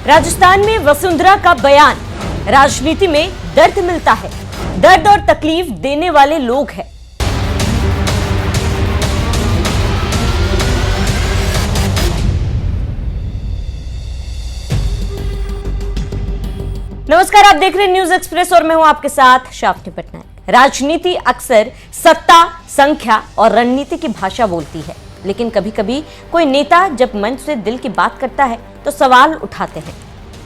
राजस्थान में वसुंधरा का बयान, राजनीति में दर्द मिलता है, दर्द और तकलीफ देने वाले लोग हैं। नमस्कार, आप देख रहे हैं न्यूज एक्सप्रेस और मैं हूं आपके साथ शाफ्ती पटनायक। राजनीति अक्सर सत्ता, संख्या और रणनीति की भाषा बोलती है, लेकिन कभी कभी कोई नेता जब मंच से दिल की बात करता है तो सवाल उठाते हैं,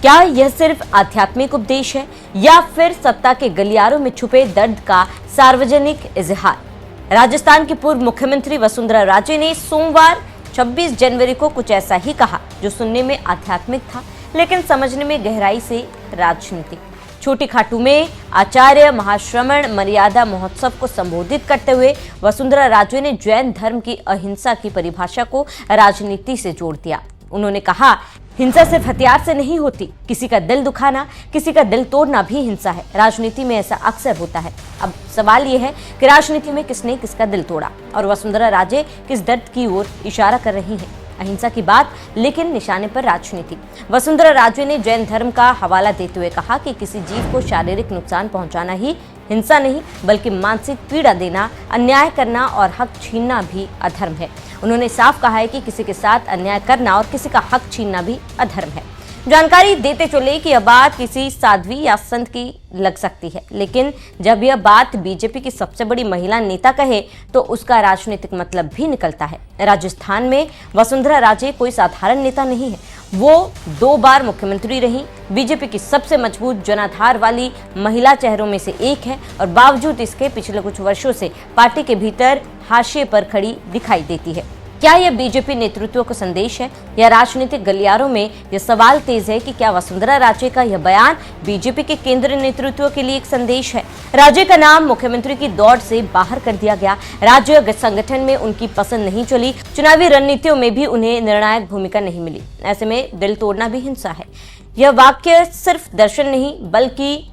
क्या यह सिर्फ आध्यात्मिक उपदेश है या फिर सत्ता के गलियारों में छुपे दर्द का सार्वजनिक इजहार। राजस्थान की पूर्व मुख्यमंत्री वसुंधरा राजे ने सोमवार 26 जनवरी को कुछ ऐसा ही कहा, जो सुनने में आध्यात्मिक था लेकिन समझने में गहराई से राजनीतिक। छोटी खाटू में आचार्य महाश्रमण मर्यादा महोत्सव को संबोधित करते हुए वसुंधरा राजे ने जैन धर्म की अहिंसा की परिभाषा को राजनीति से जोड़ दिया। उन्होंने कहा, हिंसा सिर्फ हथियार से नहीं होती, किसी का दिल दुखाना, किसी का दिल तोड़ना भी हिंसा है। राजनीति में ऐसा अक्सर होता है। अब सवाल यह है कि राजनीति में किसने किसका दिल तोड़ा और वसुंधरा राजे किस दर्द की ओर इशारा कर रही हैं। अहिंसा की बात, लेकिन निशाने पर राजनीति। वसुंधरा राजे ने जैन धर्म का हवाला देते हुए कहा कि किसी जीव को शारीरिक नुकसान पहुंचाना ही हिंसा नहीं, बल्कि मानसिक पीड़ा देना, अन्याय करना और हक छीनना भी अधर्म है। उन्होंने साफ कहा है कि किसी के साथ अन्याय करना और किसी का हक छीनना भी अधर्म है। जानकारी देते चले कि यह बात किसी साध्वी या संत की लग सकती है, लेकिन जब यह बात बीजेपी की सबसे बड़ी महिला नेता कहे तो उसका राजनीतिक मतलब भी निकलता है। राजस्थान में वसुंधरा राजे कोई साधारण नेता नहीं है। वो 2 बार मुख्यमंत्री रही, बीजेपी की सबसे मजबूत जनाधार वाली महिला चेहरों में से एक है और बावजूद इसके पिछले कुछ वर्षों से पार्टी के भीतर हाशिए पर खड़ी दिखाई देती है। क्या यह बीजेपी नेतृत्व का संदेश है या राजनीतिक गलियारों में यह सवाल तेज है कि क्या वसुंधरा राजे का यह बयान बीजेपी के केंद्रीय नेतृत्व के लिए एक संदेश है। राजे का नाम मुख्यमंत्री की दौड़ से बाहर कर दिया गया। राज्य संगठन में उनकी पसंद नहीं चली, चुनावी रणनीतियों में भी उन्हें निर्णायक भूमिका नहीं मिली। ऐसे में दिल तोड़ना भी हिंसा है। यह वाक्य सिर्फ दर्शन नहीं बल्कि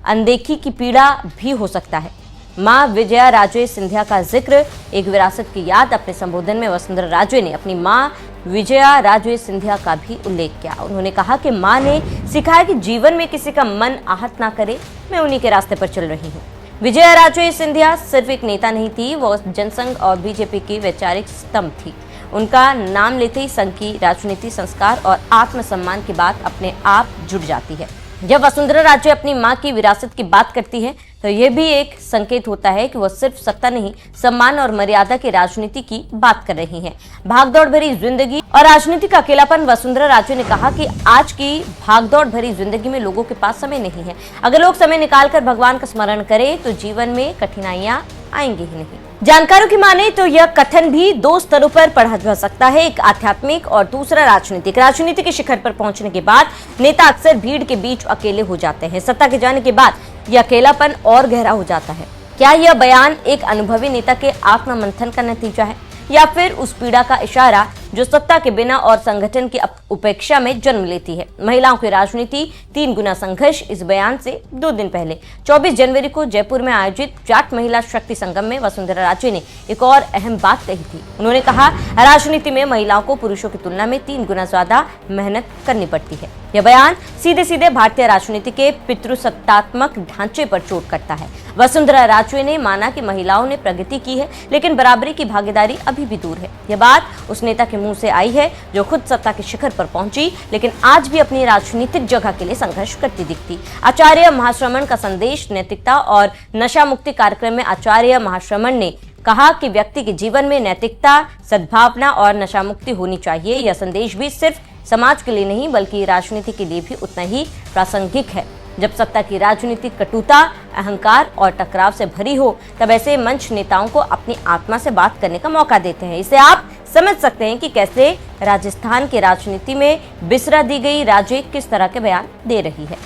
अनदेखी की पीड़ा भी हो सकता है। मां विजया राजे सिंधिया का जिक्र, एक विरासत की याद। अपने संबोधन में वसुंधरा राजे ने अपनी मां विजया राजे सिंधिया का भी उल्लेख किया। उन्होंने कहा कि मां ने सिखाया कि जीवन में किसी का मन आहत ना करे, मैं उन्हीं के रास्ते पर चल रही हूँ। विजया राजे सिंधिया सिर्फ एक नेता नहीं थी, वो जनसंघ और बीजेपी की वैचारिक स्तंभ थी। उनका नाम लेते ही संघ की राजनीति, संस्कार और आत्मसम्मान की बात अपने आप जुड़ जाती है। जब वसुंधरा राजे अपनी मां की विरासत की बात करती है तो यह भी एक संकेत होता है कि वह सिर्फ सत्ता नहीं, सम्मान और मर्यादा की राजनीति की बात कर रही हैं। भागदौड़ भरी जिंदगी और राजनीतिक अकेलापन। वसुंधरा राजे ने कहा कि आज की भागदौड़ भरी जिंदगी में लोगों के पास समय नहीं है। अगर लोग समय निकालकर भगवान का स्मरण करें तो जीवन में कठिनाइयां आएंगी ही नहीं। जानकारों की माने तो यह कथन भी 2 स्तरों पर पढ़ा जा सकता है, एक आध्यात्मिक और दूसरा राजनीतिक। राजनीति के शिखर पर पहुंचने के बाद नेता अक्सर भीड़ के बीच अकेले हो जाते हैं। सत्ता के जाने के बाद यह अकेलापन और गहरा हो जाता है। क्या यह बयान एक अनुभवी नेता के आत्ममंथन का नतीजा है या फिर उस पीड़ा का इशारा जो सत्ता के बिना और संगठन की उपेक्षा में जन्म लेती है। महिलाओं की राजनीति 3 गुना संघर्ष। इस बयान से 2 दिन पहले 24 जनवरी को जयपुर में आयोजित जाट महिला शक्ति संगम में वसुंधरा राजे ने एक और अहम बात कही थी। उन्होंने कहा, राजनीति में महिलाओं को पुरुषों की तुलना में 3 गुना ज्यादा मेहनत करनी पड़ती है। यह बयान सीधे सीधे भारतीय राजनीति के पितृसत्तात्मक ढांचे पर चोट करता है। वसुंधरा राजे ने माना कि महिलाओं ने प्रगति की है, लेकिन बराबरी की भागीदारी अभी भी दूर है। यह बात उस नेता के मुंह से आई है जो खुद सत्ता के शिखर पर पहुंची, लेकिन आज भी अपनी राजनीतिक जगह के लिए संघर्ष करती दिखती। आचार्य महाश्रमण का संदेश, नैतिकता और नशा मुक्ति कार्यक्रम में आचार्य महाश्रमण ने कहा कि व्यक्ति के जीवन में नैतिकता, सद्भावना और नशा मुक्ति होनी चाहिए। यह संदेश भी सिर्फ समाज के लिए नहीं बल्कि राजनीति के लिए भी उतना ही प्रासंगिक है। जब सत्ता की राजनीति कटुता, अहंकार और टकराव से भरी हो, तब ऐसे मंच नेताओं को अपनी आत्मा से बात करने का मौका देते हैं। इसे आप समझ सकते हैं कि कैसे राजस्थान की राजनीति में बिसरा दी गई राजे किस तरह के बयान दे रही है।